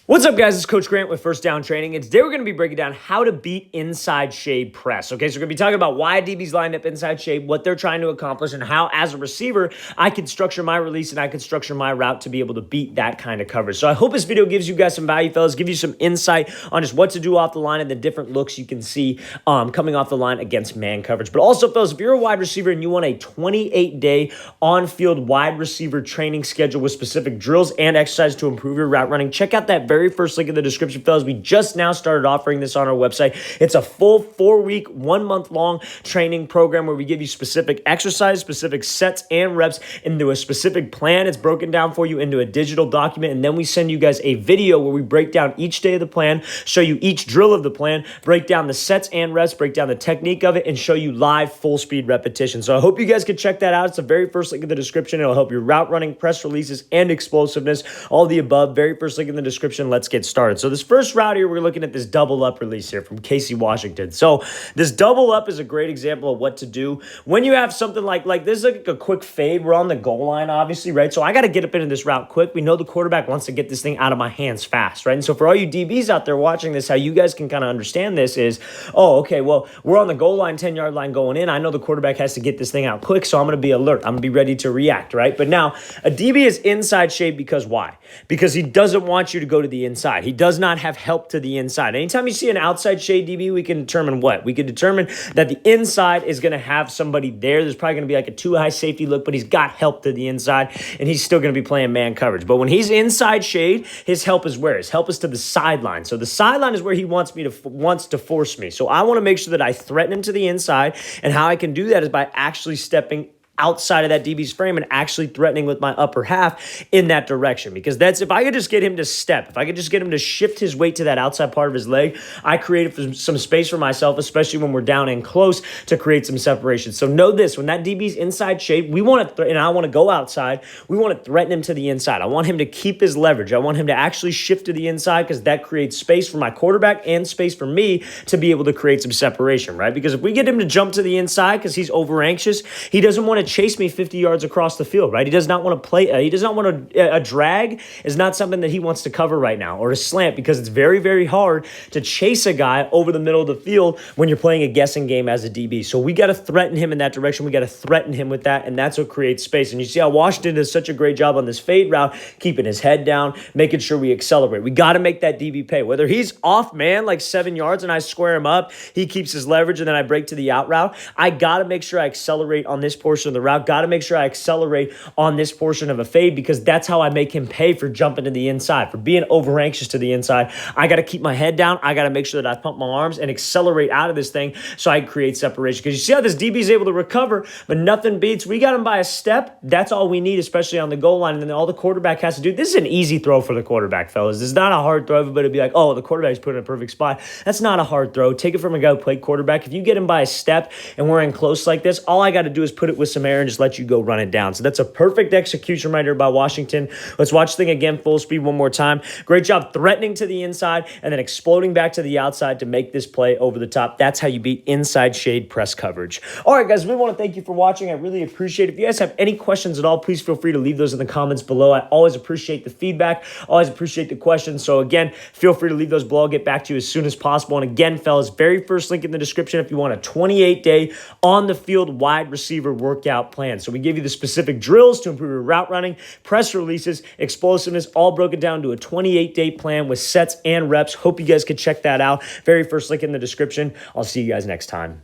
What's up, guys? It's Coach Grant with First Down Training, and today we're going to be breaking down how to beat inside shade press. Okay, so we're going to be talking about why DB's lined up inside shade, what they're trying to accomplish, and how, as a receiver, I can structure my release and I can structure my route to be able to beat that kind of coverage. So I hope this video gives you guys some value, fellas, give you some insight on just what to do off the line and the different looks you can see coming off the line against man coverage. But also, fellas, if you're a wide receiver and you want a 28-day on-field wide receiver training schedule with specific drills and exercises to improve your route running, check out that very first link in the description, fellas. We just now started offering this on our website. It's a full 4-week, 1-month-long training program where we give you specific exercise, specific sets and reps into a specific plan. It's broken down for you into a digital document, and then we send you guys a video where we break down each day of the plan, show you each drill of the plan, break down the sets and reps, break down the technique of it, and show you live full-speed repetition. So I hope you guys can check that out. It's the very first link in the description. It'll help your route running, press releases, and explosiveness, all the above. Very first link in the description. Let's get started. So this first route here, we're looking at this double up release here from Casey Washington. So this double up is a great example of what to do when you have something like this is like a quick fade. We're on the goal line, obviously, right? So I got to get up into this route quick. We know the quarterback wants to get this thing out of my hands fast, right? And so for all you DBs out there watching this, how you guys can kind of understand this is, oh, okay, well, we're on the goal line, 10-yard line going in. I know the quarterback has to get this thing out quick, so I'm going to be alert. I'm going to be ready to react, right? But now a DB is inside shade because why? Because he doesn't want you to go to the inside. He does not have help to the inside. Anytime you see an outside shade DB, we can determine what? We can determine that the inside is going to have somebody there. There's probably going to be like a too high safety look, but he's got help to the inside, and he's still going to be playing man coverage. But when he's inside shade, his help is where? His help is to the sideline. So the sideline is where he wants to force me. So I want to make sure that I threaten him to the inside, and how I can do that is by actually stepping outside of that DB's frame and actually threatening with my upper half in that direction. Because that's, if I could just get him to step, if I could just get him to shift his weight to that outside part of his leg, I created some space for myself, especially when we're down and close, to create some separation. So know this, when that DB's inside shade, we want to, and I want to go outside, we want to threaten him to the inside. I want him to keep his leverage. I want him to actually shift to the inside, because that creates space for my quarterback and space for me to be able to create some separation, right? Because if we get him to jump to the inside because he's over anxious, he doesn't want to chase me 50 yards across the field, right? He does not want to play. He does not want to. A drag is not something that he wants to cover right now, or a slant, because it's very, very hard to chase a guy over the middle of the field when you're playing a guessing game as a DB. So we got to threaten him in that direction. We got to threaten him with that, and that's what creates space. And you see how Washington does such a great job on this fade route, keeping his head down, making sure we accelerate. We got to make that DB pay. Whether he's off man like 7 yards and I square him up, he keeps his leverage, and then I break to the out route, I got to make sure I accelerate on this portion of the route. Got to make sure I accelerate on this portion of a fade, because that's how I make him pay for jumping to the inside, for being over anxious to the inside. I got to keep my head down. I got to make sure that I pump my arms and accelerate out of this thing so I create separation. Because you see how this DB is able to recover, but nothing beats. We got him by a step. That's all we need, especially on the goal line. And then all the quarterback has to do, this is an easy throw for the quarterback, fellas. This is not a hard throw. Everybody would be like, oh, the quarterback's put in a perfect spot. That's not a hard throw. Take it from a guy who played quarterback. If you get him by a step and we're in close like this, all I got to do is put it with some air and just let you go run it down. So that's a perfect execution right here by Washington. Let's watch the thing again, full speed one more time. Great job threatening to the inside and then exploding back to the outside to make this play over the top. That's how you beat inside shade press coverage. All right, guys, we want to thank you for watching. I really appreciate it. If you guys have any questions at all, please feel free to leave those in the comments below. I always appreciate the feedback. Always appreciate the questions. So again, feel free to leave those below. I'll get back to you as soon as possible. And again, fellas, very first link in the description if you want a 28-day on the field wide receiver workout plan. So we give you the specific drills to improve your route running, press releases, explosiveness, all broken down to a 28-day plan with sets and reps. Hope you guys could check that out. Very first link in the description. I'll see you guys next time.